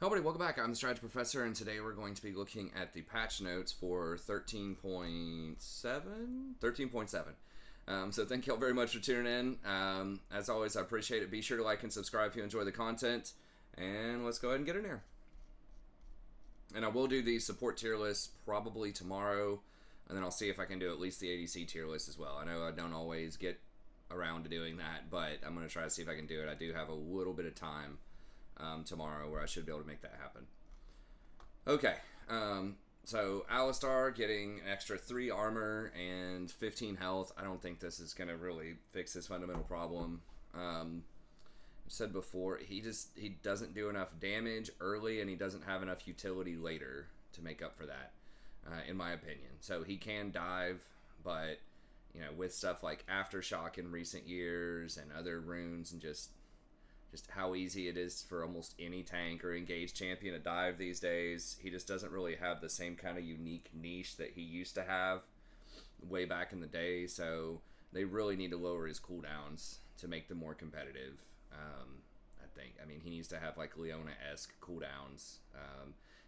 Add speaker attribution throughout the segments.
Speaker 1: Hello, everybody. Welcome back. I'm the Strategy Professor, and today we're going to be looking at the patch notes for 13.7. 13.7. So thank you all very much for tuning in. As always, I appreciate it. Be sure to like and subscribe if you enjoy the content. And let's go ahead and get in here. And I will do the support tier list probably tomorrow, and then I'll see if I can do at least the ADC tier list as well. I know I don't always get around to doing that, but I'm going to try to see if I can do it. I do have a little bit of time tomorrow where I should be able to make that happen. Okay, so Alistar getting an extra 3 armor and 15 health. I don't think this is going to really fix his fundamental problem. I said before, he doesn't do enough damage early, and he doesn't have enough utility later to make up for that, in my opinion. So he can dive, but with stuff like Aftershock in recent years and other runes, and just how easy it is for almost any tank or engaged champion to dive these days, he just doesn't really have the same kind of unique niche that he used to have way back in the day. So they really need to lower his cooldowns to make them more competitive. I think. I mean, he needs to have like Leona-esque cooldowns,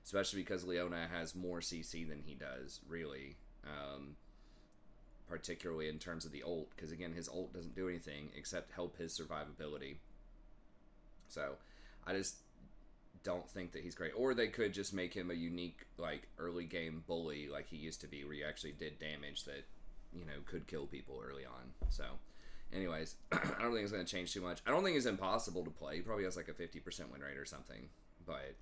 Speaker 1: especially because Leona has more CC than he does, really. Particularly in terms of the ult, because again, his ult doesn't do anything except help his survivability. So I just don't think that he's great. Or they could just make him a unique, like, early game bully like he used to be, where he actually did damage that, could kill people early on. So, anyways, I don't think it's going to change too much. I don't think it's impossible to play. He probably has like a 50% win rate or something. But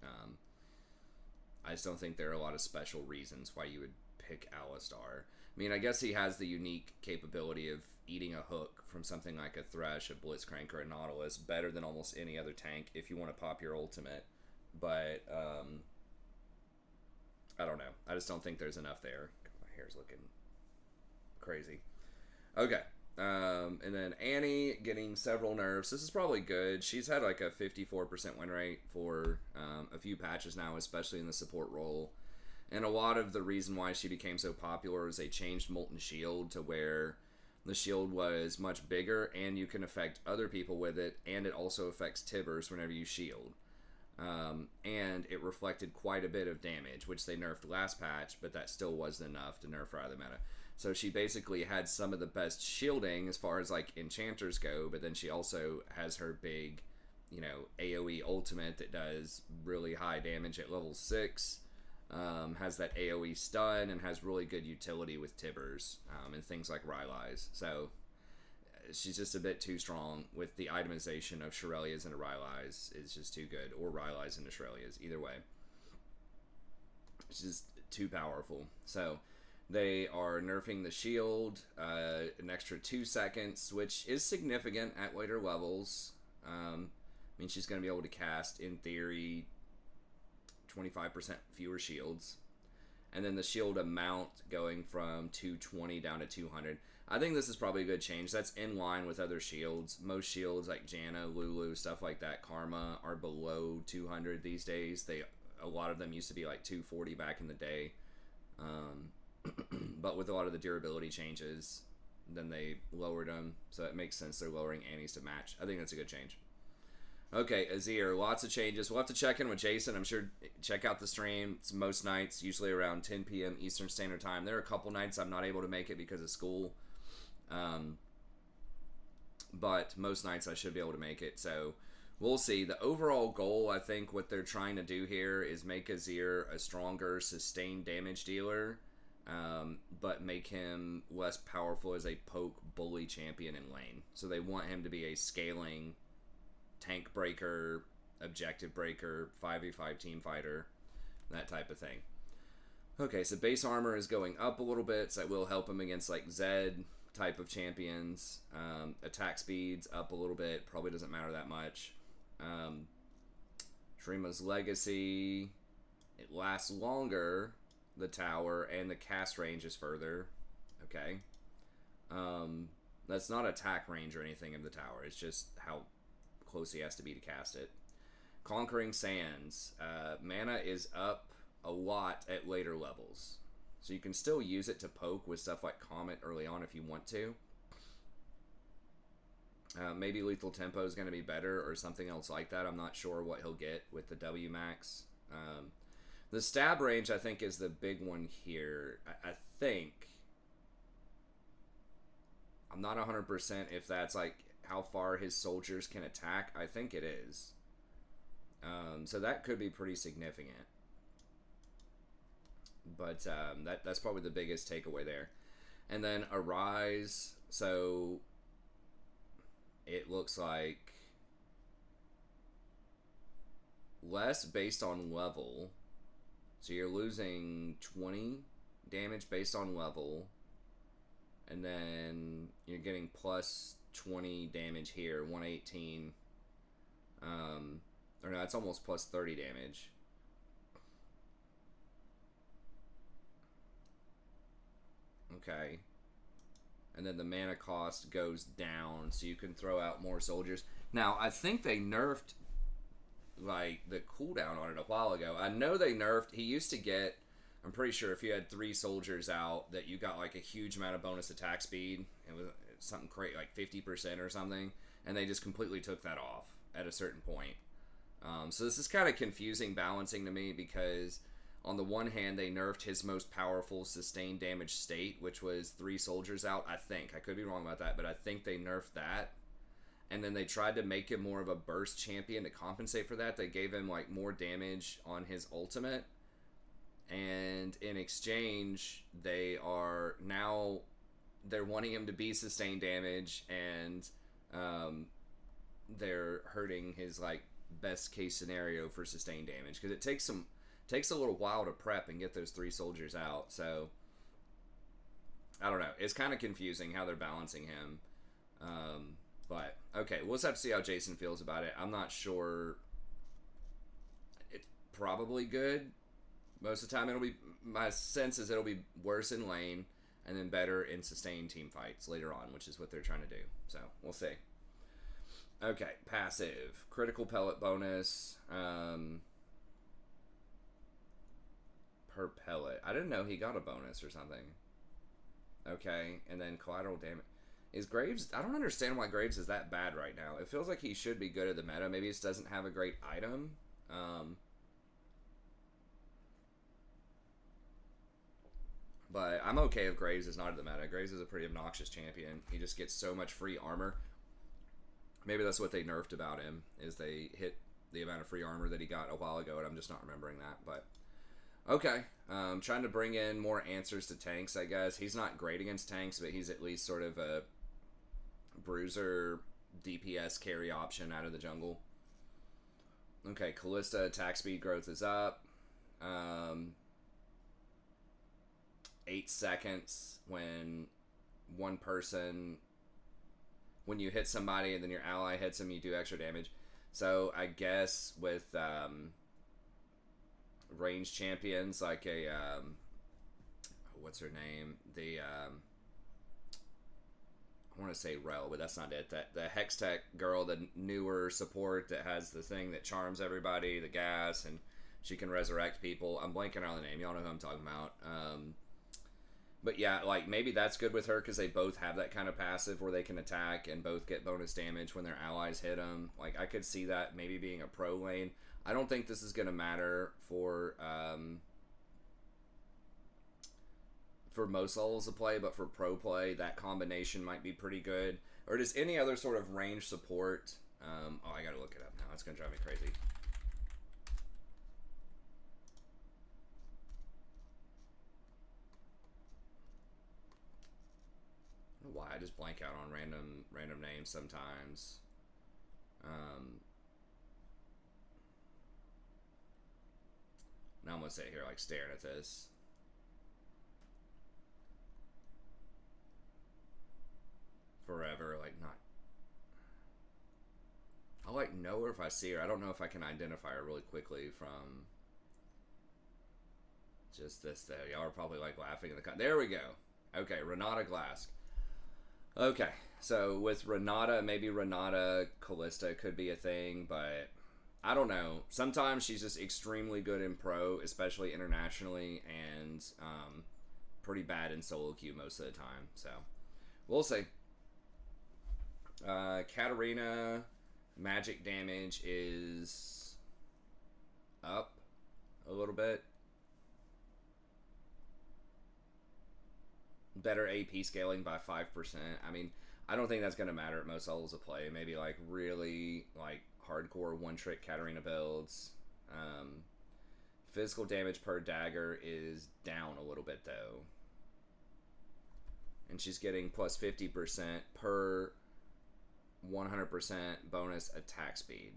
Speaker 1: I just don't think there are a lot of special reasons why you would pick Alistar. I mean, I guess he has the unique capability of eating a hook from something like a Thresh, a Blitzcrank, or a Nautilus better than almost any other tank if you want to pop your ultimate. But I don't know. I just don't think there's enough there. My hair's looking crazy. Okay. And then Annie getting several nerfs. This is probably good. She's had like a 54% win rate for a few patches now, especially in the support role. And a lot of the reason why she became so popular is they changed Molten Shield to where the shield was much bigger and you can affect other people with it, and it also affects Tibbers whenever you shield. And it reflected quite a bit of damage, which they nerfed last patch, but that still wasn't enough to nerf her out of the meta. So she basically had some of the best shielding as far as like enchanters go, but then she also has her big, AoE ultimate that does really high damage at level 6. Has that AoE stun and has really good utility with Tibbers and things like Rylai's. So she's just a bit too strong with the itemization of Shirelias into Rylai's is just too good, or Rylai's into Shirelias, either way. It's just too powerful. So they are nerfing the shield an extra 2 seconds, which is significant at later levels. I mean, she's going to be able to cast, in theory, 25% fewer shields, and then the shield amount going from 220 down to 200. I think this is probably a good change. That's in line with other shields. Most shields like Janna, Lulu, stuff like that, Karma, are below 200 these days. A lot of them used to be like 240 back in the day, but with a lot of the durability changes, then they lowered them, so it makes sense they're lowering Annie's to match. I think that's a good change. Okay, Azir, lots of changes. We'll have to check in with Jason. I'm sure check out the stream. It's most nights, usually around 10 p.m. Eastern Standard Time. There are a couple nights I'm not able to make it because of school. But most nights I should be able to make it. So we'll see. The overall goal, I think, what they're trying to do here is make Azir a stronger, sustained damage dealer, but make him less powerful as a poke bully champion in lane. So they want him to be a scaling tank breaker, objective breaker, 5v5 team fighter, that type of thing. Okay, so base armor is going up a little bit, so that will help him against like Zed type of champions. Attack speed's up a little bit, probably doesn't matter that much. Shrima's Legacy, it lasts longer, the tower, and the cast range is further. Okay. That's not attack range or anything of the tower, it's just how close he has to be to cast it. Conquering Sands. Mana is up a lot at later levels. So you can still use it to poke with stuff like Comet early on if you want to. Maybe Lethal Tempo is going to be better or something else like that. I'm not sure what he'll get with the W Max. The stab range, I think, is the big one here. I think. I'm not 100% if that's like how far his soldiers can attack. I think it is. So that could be pretty significant. But that's probably the biggest takeaway there. And then Arise. So it looks like less based on level. So you're losing 20 damage based on level. And then you're getting plus 20 damage here, 118. Or no, it's almost plus 30 damage. Okay. And then the mana cost goes down, so you can throw out more soldiers. Now, I think they nerfed like the cooldown on it a while ago. I know they nerfed. He used to get, I'm pretty sure if you had 3 soldiers out, that you got like a huge amount of bonus attack speed. It was something crazy, like 50% or something. And they just completely took that off at a certain point. So this is kind of confusing balancing to me because on the one hand, they nerfed his most powerful sustained damage state, which was 3 soldiers out, I think. I could be wrong about that, but I think they nerfed that. And then they tried to make him more of a burst champion to compensate for that. They gave him like more damage on his ultimate. And in exchange, they're wanting him to be sustained damage, and they're hurting his like best case scenario for sustained damage because it takes a little while to prep and get those 3 soldiers out. So I don't know. It's kind of confusing how they're balancing him. But okay, we'll just have to see how Jason feels about it. I'm not sure. It's probably good. Most of the time, my sense is it'll be worse in lane and then better in sustained team fights later on, which is what they're trying to do. So we'll see. Okay, passive. Critical pellet bonus. Per pellet. I didn't know he got a bonus or something. Okay, and then collateral damage. Is Graves... I don't understand why Graves is that bad right now. It feels like he should be good at the meta. Maybe he just doesn't have a great item. But I'm okay if Graves is not at the meta. Graves is a pretty obnoxious champion. He just gets so much free armor. Maybe that's what they nerfed about him, is they hit the amount of free armor that he got a while ago, and I'm just not remembering that. But okay, trying to bring in more answers to tanks, I guess. He's not great against tanks, but he's at least sort of a bruiser DPS carry option out of the jungle. Okay, Callista attack speed growth is up. 8 seconds when when you hit somebody and then your ally hits him, you do extra damage. So I guess with ranged champions like a what's her name? I want to say Rel, but that's not it. That the Hextech girl, the newer support that has the thing that charms everybody, the gas, and she can resurrect people. I'm blanking on the name. Y'all know who I'm talking about. But yeah, like maybe that's good with her because they both have that kind of passive where they can attack and both get bonus damage when their allies hit them. Like I could see that maybe being a pro lane. I don't think this is going to matter for most levels of play, but for pro play, that combination might be pretty good. Or does any other sort of range support? Oh, I gotta look it up now. It's gonna drive me crazy. I don't know why I just blank out on random names sometimes. Now I'm gonna sit here like staring at this. Forever, like not. I'll like know her if I see her. I don't know if I can identify her really quickly from just this there. Y'all are probably like laughing in the there we go. Okay, Renata Glask. Okay, so with Renata, maybe Renata Callista could be a thing, but I don't know. Sometimes she's just extremely good in pro, especially internationally, and pretty bad in solo queue most of the time. So we'll see. Katarina magic damage is up a little bit. Better AP scaling by 5%. I mean, I don't think that's going to matter at most levels of play. Maybe like really like hardcore one-trick Katarina builds. Physical damage per dagger is down a little bit though. And she's getting plus 50% per 100% bonus attack speed.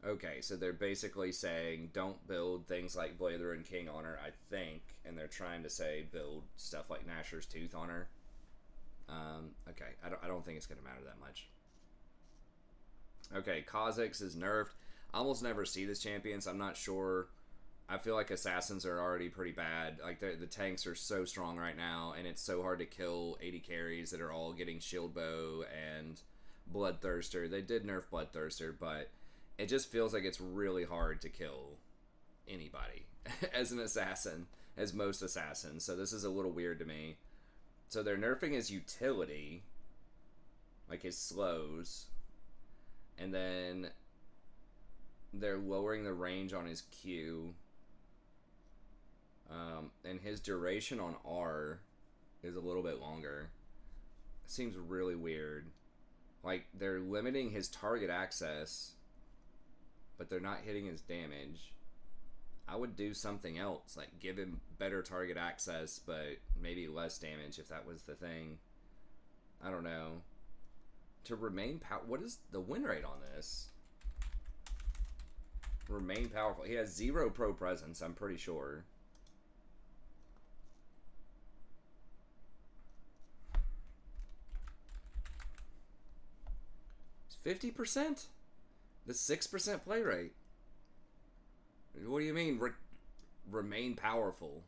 Speaker 1: Okay, so they're basically saying don't build things like Blather and King on her, I think, and they're trying to say build stuff like Nashor's Tooth on her. Okay, I don't think it's going to matter that much. Okay, Kha'Zix is nerfed. I almost never see this champion, so I'm not sure. I feel like assassins are already pretty bad. Like the tanks are so strong right now, and it's so hard to kill 80 carries that are all getting shield bow and bloodthirster. They did nerf bloodthirster, but it just feels like it's really hard to kill anybody as an assassin, as most assassins. So this is a little weird to me. So they're nerfing his utility, like his slows, and then they're lowering the range on his Q. And his duration on R is a little bit longer. It seems really weird. Like, they're limiting his target access, but they're not hitting his damage. I would do something else, like give him better target access, but maybe less damage if that was the thing. I don't know. To remain what is the win rate on this? Remain powerful. He has 0 pro presence, I'm pretty sure. It's 50%? The 6% play rate. What do you mean, remain powerful?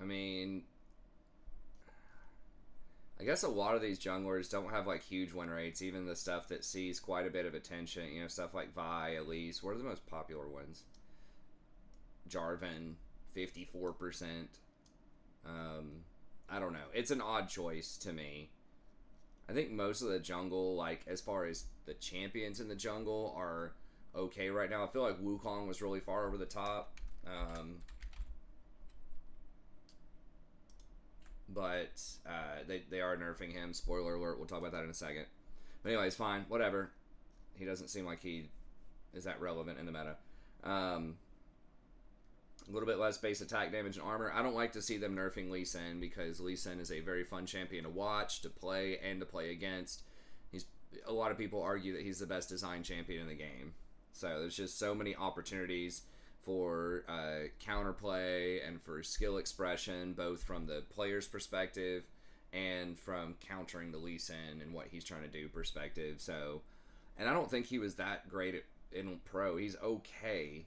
Speaker 1: I mean, I guess a lot of these junglers don't have like huge win rates, even the stuff that sees quite a bit of attention, you know, stuff like Vi, Elise. What are the most popular ones? Jarvan, 54%. I don't know. It's an odd choice to me. I think most of the jungle, like as far as the champions in the jungle, are okay right now. I feel like Wukong was really far over the top. But they are nerfing him. Spoiler alert, we'll talk about that in a second. But anyways, fine, whatever. He doesn't seem like he is that relevant in the meta. A little bit less base attack damage and armor. I don't like to see them nerfing Lee Sin because Lee Sin is a very fun champion to watch, to play, and to play against. A lot of people argue that he's the best design champion in the game. So there's just so many opportunities for counterplay and for skill expression, both from the player's perspective and from countering the Lee Sin and what he's trying to do perspective. So, and I don't think he was that great in pro. He's okay,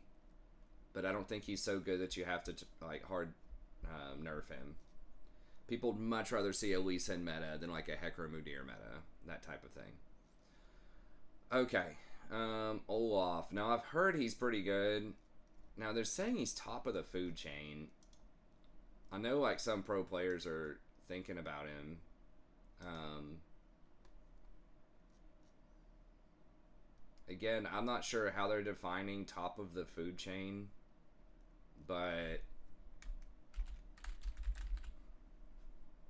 Speaker 1: but I don't think he's so good that you have to like hard nerf him. People would much rather see a Lee Sin meta than like a Hecarim meta, that type of thing. Okay, Olaf. Now I've heard he's pretty good. Now they're saying he's top of the food chain. I know like some pro players are thinking about him. Again, I'm not sure how they're defining top of the food chain, but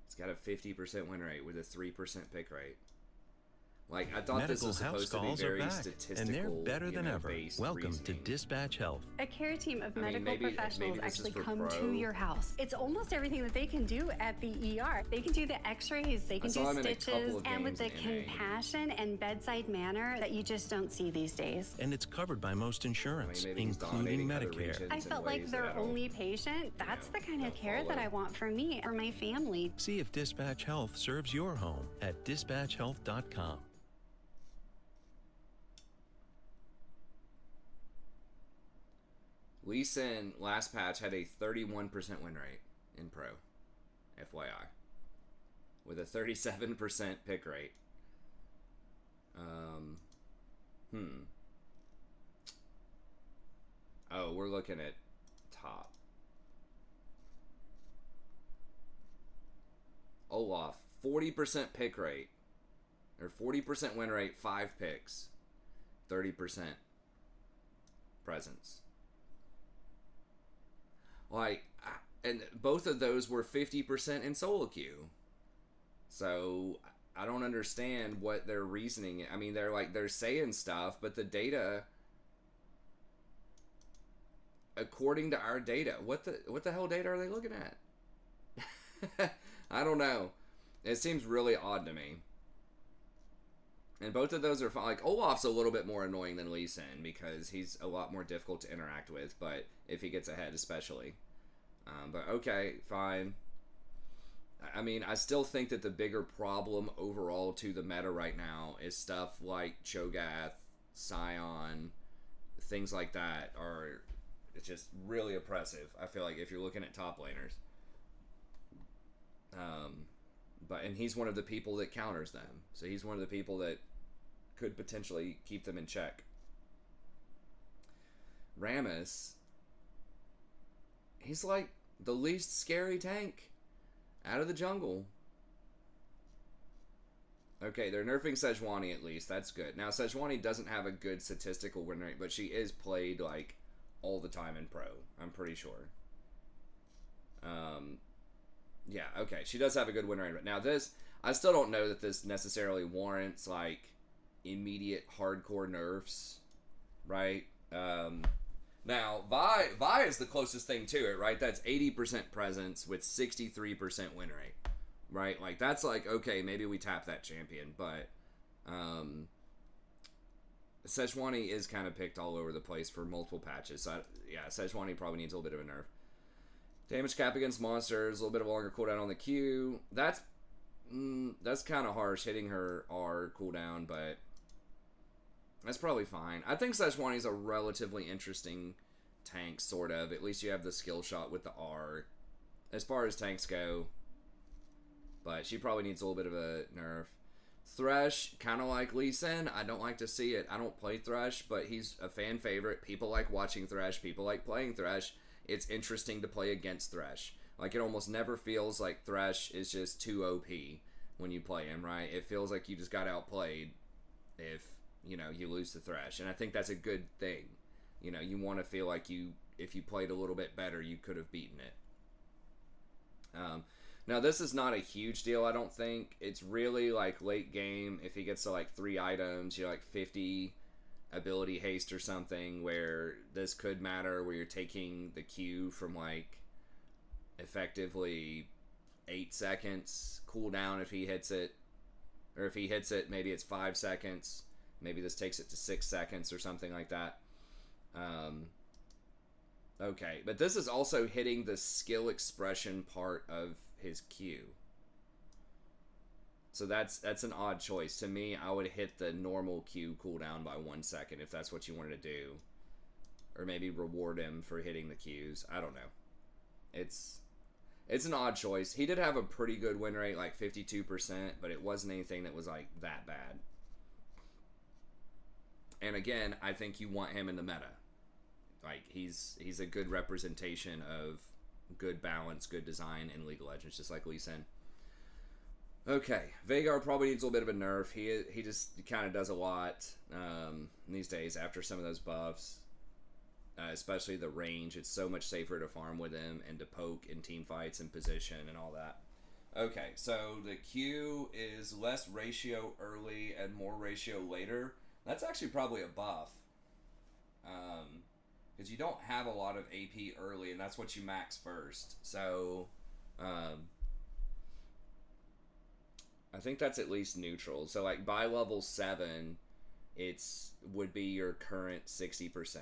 Speaker 1: it's got a 50% win rate with a 3% pick rate. Like, I thought this was supposed to be very statistical,
Speaker 2: and they're better than ever. Welcome to
Speaker 1: reasoning.
Speaker 2: Dispatch Health.
Speaker 3: A care team of medical professionals
Speaker 1: maybe this
Speaker 3: actually
Speaker 1: is for
Speaker 3: come
Speaker 1: pro.
Speaker 3: to your house. It's almost everything that they can do at the ER. They can do the x-rays, they can do stitches, and with the compassion and bedside manner that you just don't see these days.
Speaker 2: And it's covered by most insurance,
Speaker 1: Maybe he's
Speaker 2: including
Speaker 1: dominating other
Speaker 2: Medicare.
Speaker 1: regions
Speaker 3: I
Speaker 1: in
Speaker 3: felt
Speaker 1: ways
Speaker 3: like
Speaker 1: that
Speaker 3: their
Speaker 1: I don't,
Speaker 3: only patient. That's the kind of care
Speaker 1: follow.
Speaker 3: that I want for me, for my family.
Speaker 2: See if Dispatch Health serves your home at dispatchhealth.com.
Speaker 1: Lee Sin last patch had a 31% win rate in pro, FYI, with a 37% pick rate. Oh, we're looking at top. Olaf, 40% pick rate. Or 40% win rate, 5 picks. 30% presence. Like, and both of those were 50% in solo queue. So, I don't understand what their reasoning. I mean, they're saying stuff, but the data, according to our data, what the hell data are they looking at? I don't know. It seems really odd to me. And both of those are fine. Like, Olaf's a little bit more annoying than Lee Sin because he's a lot more difficult to interact with, but if he gets ahead especially. But okay, fine. I mean, I still think that the bigger problem overall to the meta right now is stuff like Cho'Gath, Scion, things like that are just really oppressive. I feel like if you're looking at top laners. And he's one of the people that counters them. So he's one of the people that could potentially keep them in check. Rammus, he's like the least scary tank out of the jungle. Okay, they're nerfing Sejuani at least. That's good. Now, Sejuani doesn't have a good statistical win rate, but she is played like all the time in pro. I'm pretty sure. Yeah, okay. She does have a good win rate. But now this, I still don't know that this necessarily warrants like immediate hardcore nerfs, right? Now, Vi is the closest thing to it, right? That's 80% presence with 63% win rate, right? Like, that's like, okay, maybe we tap that champion, but Sejuani is kind of picked all over the place for multiple patches. So, yeah, Sejuani probably needs a little bit of a nerf. Damage cap against monsters, a little bit of a longer cooldown on the Q. That's kind of harsh, hitting her R cooldown, but that's probably fine. I think Sejuani's a relatively interesting tank, sort of. At least you have the skill shot with the R. As far as tanks go. But she probably needs a little bit of a nerf. Thresh, kind of like Lee Sin. I don't like to see it. I don't play Thresh, but he's a fan favorite. People like watching Thresh. People like playing Thresh. It's interesting to play against Thresh. Like, it almost never feels like Thresh is just too OP when you play him, right? It feels like you just got outplayed if, you know, you lose to Thresh. And I think that's a good thing. You know, you want to feel like if you played a little bit better, you could have beaten it. Now, this is not a huge deal, I don't think. It's really, like, late game. If he gets to, like, 3 items, you're, like, 50 ability haste or something, where this could matter, where you're taking the Q from, like, effectively 8 seconds cooldown if he hits it. Or if he hits it, maybe it's 5 seconds. Maybe this takes it to 6 seconds or something like that. Okay, but this is also hitting the skill expression part of his Q. So that's an odd choice. To me, I would hit the normal Q cooldown by 1 second if that's what you wanted to do. Or maybe reward him for hitting the Qs. I don't know. It's an odd choice. He did have a pretty good win rate, like 52%, but it wasn't anything that was like that bad. And again, I think you want him in the meta. Like, he's a good representation of good balance, good design in League of Legends, just like Lee Sin. Okay, Veigar probably needs a little bit of a nerf. He just kind of does a lot these days after some of those buffs, especially the range. It's so much safer to farm with him and to poke in team fights and position and all that. Okay, so the Q is less ratio early and more ratio later. That's actually probably a buff. Because you don't have a lot of AP early, and that's what you max first. So, I think that's at least neutral. So, like, by level 7, would be your current 60%.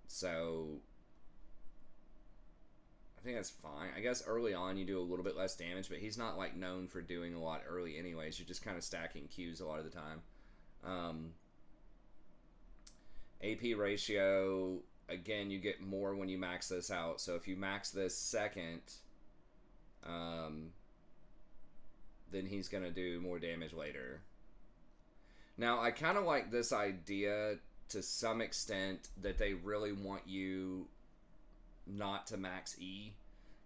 Speaker 1: So, I think that's fine. I guess early on you do a little bit less damage, but he's not, like, known for doing a lot early anyways. You're just kind of stacking Qs a lot of the time. AP ratio, again, you get more when you max this out. So if you max this second, then he's going to do more damage later. Now, I kind of like this idea to some extent that they really want you not to max E.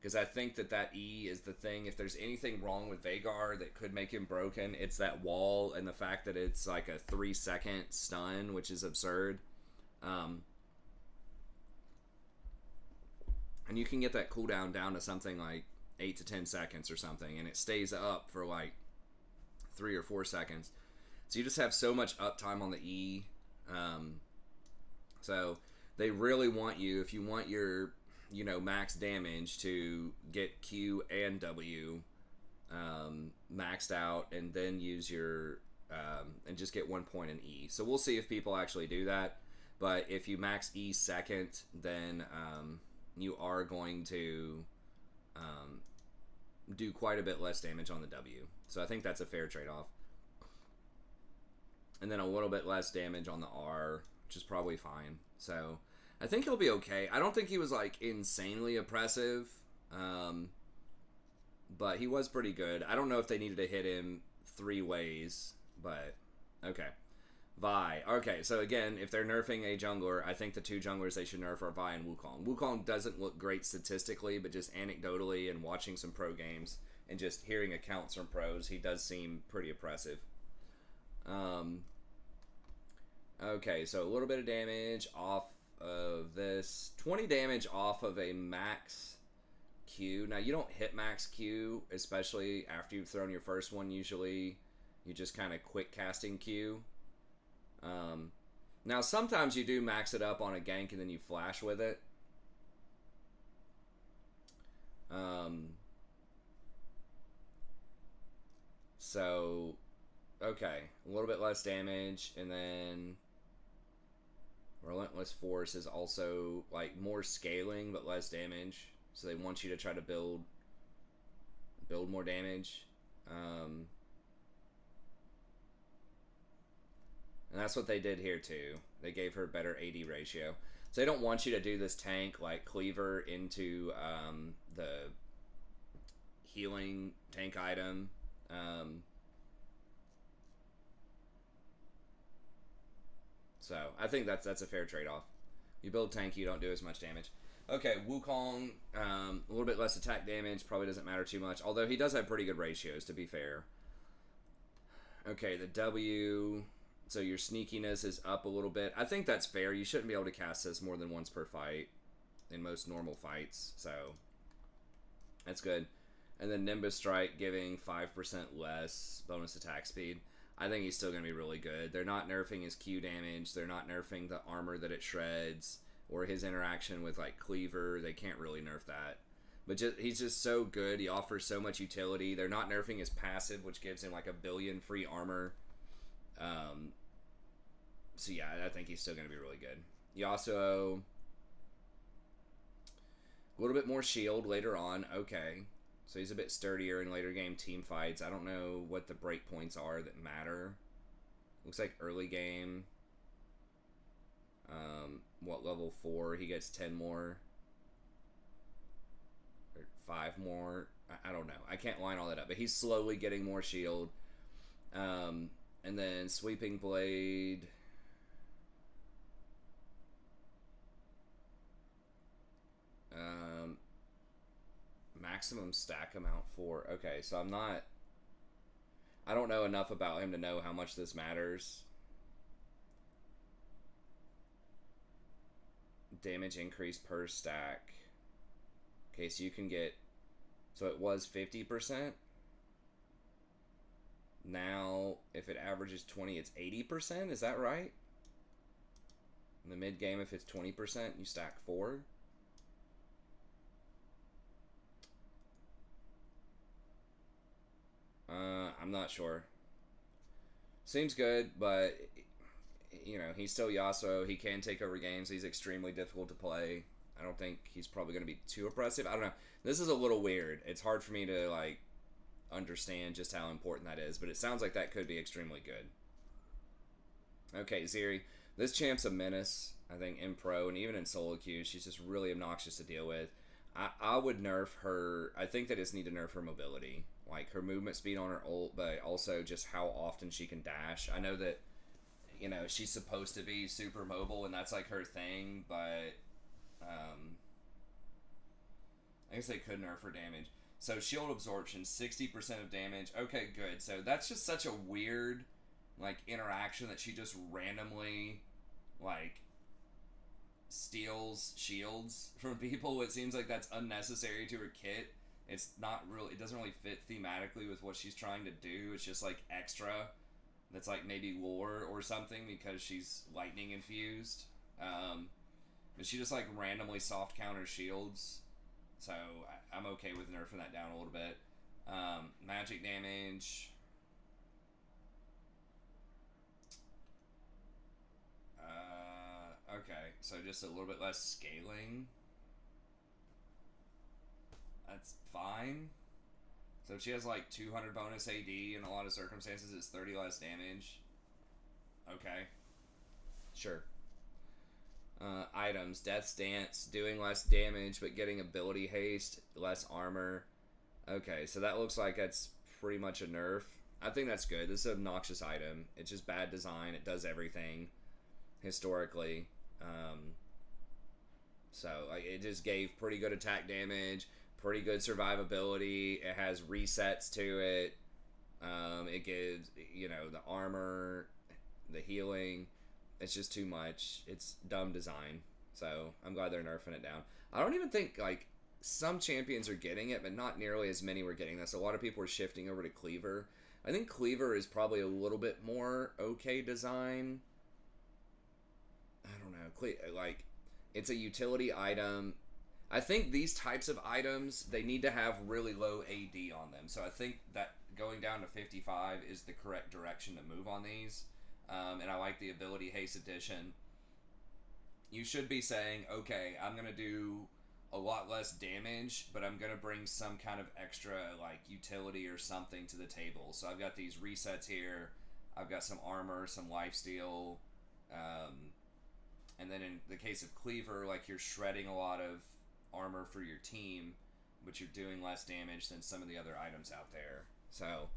Speaker 1: Because I think that E is the thing. If there's anything wrong with Vagar that could make him broken, it's that wall and the fact that it's like a 3-second stun, which is absurd. And you can get that cooldown down to something like 8 to 10 seconds or something, and it stays up for like 3 or 4 seconds. So you just have so much uptime on the E. So they really want you, if you want your, max damage, to get Q and W maxed out, and then use your and just get 1 point in E. So we'll see if people actually do that. But if you max E second, then you are going to do quite a bit less damage on the W. So I think that's a fair trade-off. And then a little bit less damage on the R, which is probably fine. So I think he'll be okay. I don't think he was like insanely oppressive, but he was pretty good. I don't know if they needed to hit him 3 ways, but okay. Vi. Okay, so again, if they're nerfing a jungler, I think the 2 junglers they should nerf are Vi and Wukong. Wukong doesn't look great statistically, but just anecdotally and watching some pro games and just hearing accounts from pros, he does seem pretty oppressive. Okay, so a little bit of damage off of this. 20 damage off of a max Q. Now, you don't hit max Q, especially after you've thrown your first one. Usually, you just kind of quick casting Q. Now, sometimes you do max it up on a gank and then you flash with it. So, okay, a little bit less damage, and then Relentless Force is also like more scaling but less damage. So they want you to try to build more damage. And that's what they did here too. They gave her better AD ratio. So they don't want you to do this tank like Cleaver into the healing tank item. So I think that's a fair trade-off. You build tank, you don't do as much damage. Okay, Wukong, a little bit less attack damage, probably doesn't matter too much. Although he does have pretty good ratios, to be fair. Okay, the W, so your sneakiness is up a little bit. I think that's fair. You shouldn't be able to cast this more than once per fight in most normal fights, so that's good. And then Nimbus Strike giving 5% less bonus attack speed. I think he's still going to be really good. They're not nerfing his Q damage. They're not nerfing the armor that it shreds or his interaction with like Cleaver. They can't really nerf that. But he's just so good. He offers so much utility. They're not nerfing his passive, which gives him like 1 billion free armor. So yeah, I think he's still going to be really good. Yasuo, a little bit more shield later on. Okay. So he's a bit sturdier in later game team fights. I don't know what the breakpoints are that matter. Looks like early game. What level 4? He gets 10 more. Or 5 more. I don't know. I can't line all that up. But he's slowly getting more shield. And then Sweeping Blade. Maximum stack amount 4. Okay, so I don't know enough about him to know how much this matters. Damage increase per stack. Okay, so you can get, so it was 50%. Now, if it averages 20, it's 80%. Is that right? In the mid game, if it's 20%, you stack 4. I'm not sure. Seems good, but he's still Yasuo. He can take over games. He's extremely difficult to play. I don't think he's probably going to be too oppressive. I don't know. This is a little weird. It's hard for me to like understand just how important that is, but it sounds like that could be extremely good. Okay, Zeri. This champ's a menace, I think, in pro and even in solo queues. She's just really obnoxious to deal with. I would nerf her. I think they just need to nerf her mobility. Like her movement speed on her ult, but also just how often she can dash. I know that, she's supposed to be super mobile and that's like her thing, but I guess they could nerf her damage. So shield absorption, 60% of damage. Okay, good. So that's just such a weird, like, interaction that she just randomly, like, steals shields from people. It seems like that's unnecessary to her kit. It's not really, it doesn't really fit thematically with what she's trying to do. It's just like extra that's like maybe lore or something because she's lightning infused. But she just like randomly soft counters shields. So I'm okay with nerfing that down a little bit. Magic damage. Okay, so just a little bit less scaling. That's fine. So if she has like 200 bonus AD in a lot of circumstances, it's 30 less damage. Okay. Sure. Items. Death's Dance. Doing less damage, but getting ability haste. Less armor. Okay, so that looks like that's pretty much a nerf. I think that's good. This is an obnoxious item. It's just bad design. It does everything. Historically. So like, it just gave pretty good attack damage. Pretty good survivability. It has resets to it. It gives, you know, the armor, the healing. It's just too much. It's dumb design. So I'm glad they're nerfing it down. I don't even think, like, some champions are getting it, but not nearly as many were getting this. A lot of people are shifting over to Cleaver. I think Cleaver is probably a little bit more okay design. I don't know. Like, it's a utility item. I think these types of items, they need to have really low AD on them. So I think that going down to 55 is the correct direction to move on these. And I like the ability haste addition. You should be saying, okay, I'm going to do a lot less damage, but I'm going to bring some kind of extra like utility or something to the table. So I've got these resets here. I've got some armor, some lifesteal. And then in the case of Cleaver, like you're shredding a lot of armor for your team, but you're doing less damage than some of the other items out there. So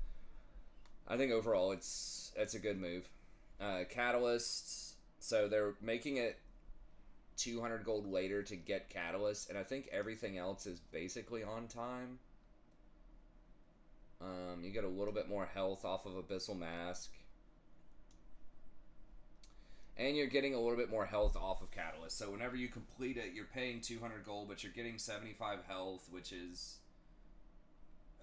Speaker 1: I think overall it's a good move. Catalysts, so they're making it 200 gold later to get Catalyst, and I think everything else is basically on time. You get a little bit more health off of Abyssal Mask. And you're getting a little bit more health off of Catalyst. So whenever you complete it, you're paying 200 gold, but you're getting 75 health, which is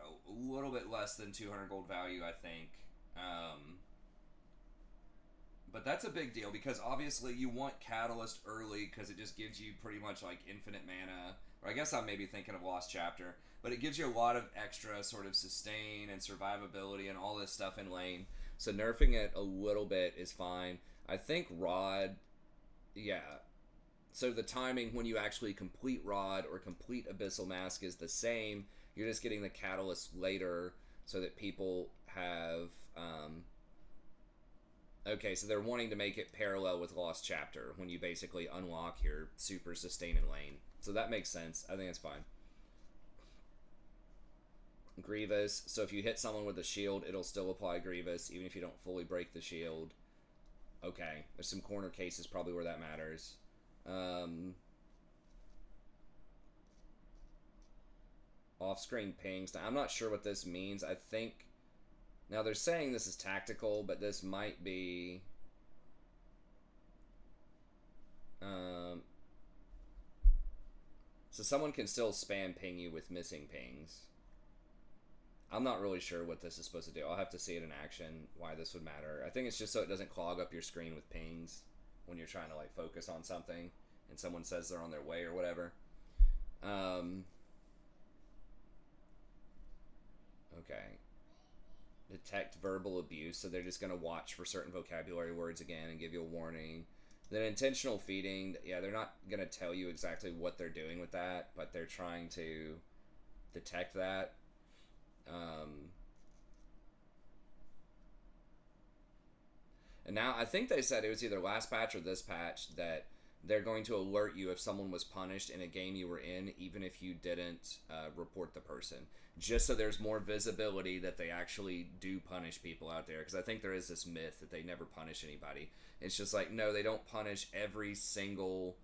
Speaker 1: a little bit less than 200 gold value, I think. But that's a big deal, because obviously you want Catalyst early, because it just gives you pretty much like infinite mana. Or I guess I'm maybe thinking of Lost Chapter. But it gives you a lot of extra sort of sustain and survivability and all this stuff in lane. So nerfing it a little bit is fine. I think Rod, yeah. So the timing when you actually complete Rod or complete Abyssal Mask is the same. You're just getting the Catalyst later so that people have... okay, so they're wanting to make it parallel with Lost Chapter when you basically unlock your super sustain in lane. So that makes sense. I think it's fine. Grievous. So if you hit someone with a shield, it'll still apply Grievous even if you don't fully break the shield. Okay, there's some corner cases probably where that matters. Off-screen pings. Now, I'm not sure what this means. I think... Now, they're saying this is tactical, but this might be... So someone can still spam ping you with missing pings. I'm not really sure what this is supposed to do. I'll have to see it in action, why this would matter. I think it's just so it doesn't clog up your screen with pings when you're trying to like focus on something and someone says they're on their way or whatever. Okay. Detect verbal abuse, so they're just going to watch for certain vocabulary words again and give you a warning. Then intentional feeding, yeah, they're not going to tell you exactly what they're doing with that, but they're trying to detect that. And now I think they said it was either last patch or this patch that they're going to alert you if someone was punished in a game you were in, even if you didn't report the person, just so there's more visibility that they actually do punish people out there, because I think there is this myth that they never punish anybody. It's just like, no, they don't punish every single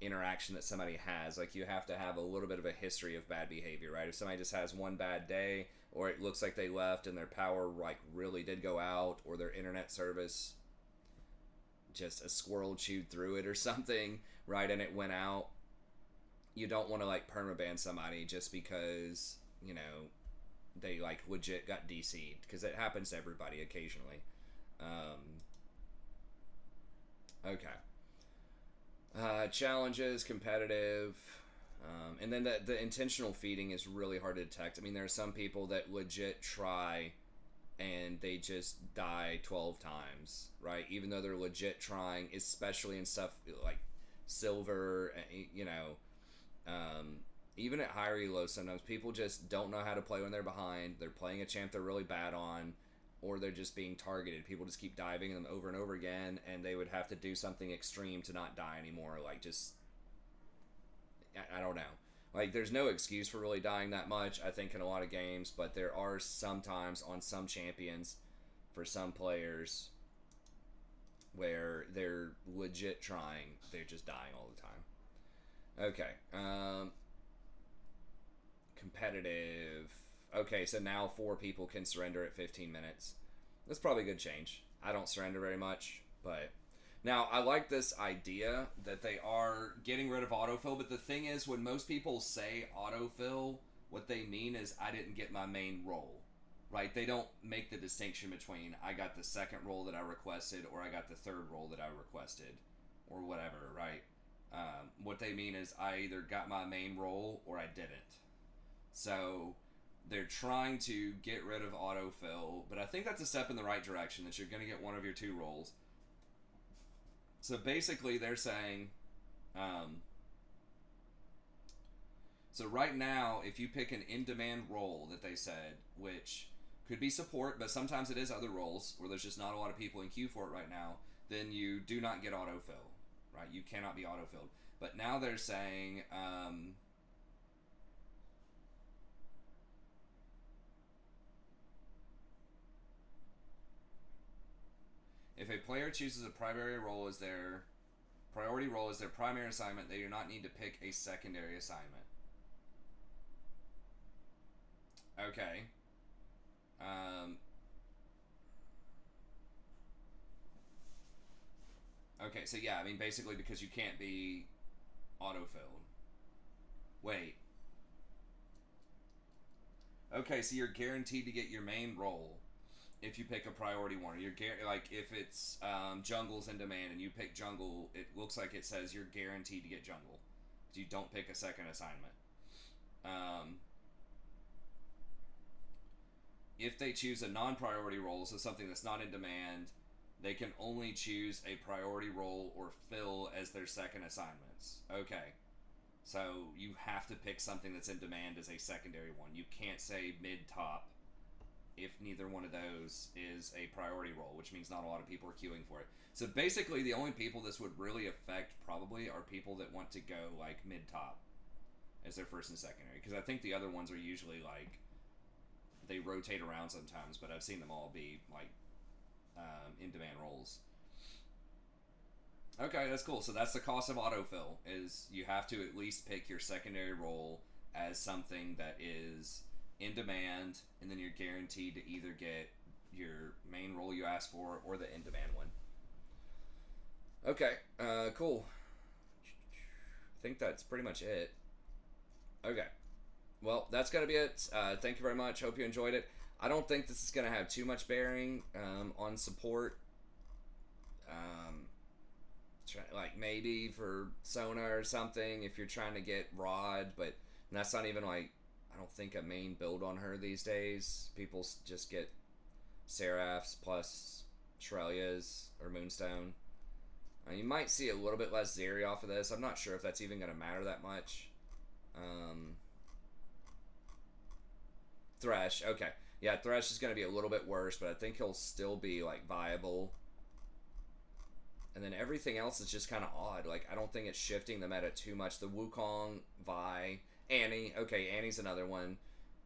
Speaker 1: interaction that somebody has. Like, you have to have a little bit of a history of bad behavior, right? If somebody just has one bad day, or it looks like they left and their power like really did go out, or their internet service just a squirrel chewed through it or something, right, and it went out, you don't want to like permaban somebody just because, you know, they like legit got DC'd, because it happens to everybody occasionally. Okay. Challenges, competitive, and then the intentional feeding is really hard to detect. I mean, there are some people that legit try and they just die 12 times, right? Even though they're legit trying, especially in stuff like silver, you know, even at high or low, sometimes people just don't know how to play when they're behind. They're playing a champ they're really bad on, or they're just being targeted. People just keep diving them over and over again, and they would have to do something extreme to not die anymore. Like, just, I don't know. Like, there's no excuse for really dying that much, I think, in a lot of games, but there are sometimes on some champions, for some players, where they're legit trying, they're just dying all the time. Okay. Competitive. Okay, so now 4 people can surrender at 15 minutes. That's probably a good change. I don't surrender very much, but... Now, I like this idea that they are getting rid of autofill, but the thing is, when most people say autofill, what they mean is, I didn't get my main role, right? They don't make the distinction between, I got the second role that I requested, or I got the third role that I requested, or whatever, right? What they mean is, I either got my main role, or I didn't. So... they're trying to get rid of autofill, but I think that's a step in the right direction, that you're going to get one of your 2 roles. So basically they're saying, so right now, if you pick an in-demand role that they said, which could be support, but sometimes it is other roles, where there's just not a lot of people in queue for it right now, then you do not get autofill, right? You cannot be autofilled. But now they're saying, if a player chooses a primary role as their priority role as their primary assignment, they do not need to pick a secondary assignment. Okay. Okay, so yeah, I mean, basically because you can't be autofilled. Wait. Okay, so you're guaranteed to get your main role if you pick a priority one. You're like, if it's jungle's in demand and you pick jungle, it looks like it says you're guaranteed to get jungle. You don't pick a second assignment. If they choose a non-priority role, so something that's not in demand, they can only choose a priority role or fill as their second assignments. Okay. So you have to pick something that's in demand as a secondary one. You can't say mid-top if neither one of those is a priority role, which means not a lot of people are queuing for it. So basically, the only people this would really affect probably are people that want to go like mid-top as their first and secondary, because I think the other ones are usually like, they rotate around sometimes, but I've seen them all be like in-demand roles. Okay, that's cool. So that's the cost of autofill, is you have to at least pick your secondary role as something that is in demand, and then you're guaranteed to either get your main role you asked for or the in-demand one. Okay, cool. I think that's pretty much it. Okay. Well, that's going to be it. Thank you very much. Hope you enjoyed it. I don't think this is going to have too much bearing on support. Like maybe for Sona or something if you're trying to get Rod, but that's not even like, I don't think a main build on her these days. People just get Seraphs plus Shrelias or Moonstone. You might see a little bit less Zeri off of this. I'm not sure if that's even going to matter that much. Thresh, okay. Yeah, Thresh is going to be a little bit worse, but I think he'll still be like viable. And then everything else is just kind of odd. Like, I don't think it's shifting the meta too much. The Wukong, Vi, Annie. Okay, Annie's another one.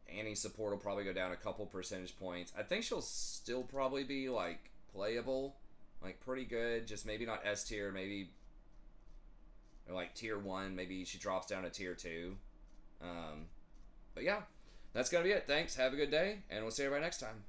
Speaker 1: Annie's support will probably go down a couple percentage points. I think she'll still probably be, like, playable. Like, pretty good. Just maybe not S tier. Maybe or like tier 1. Maybe she drops down to tier 2. But yeah, that's gonna be it. Thanks. Have a good day, and we'll see everybody next time.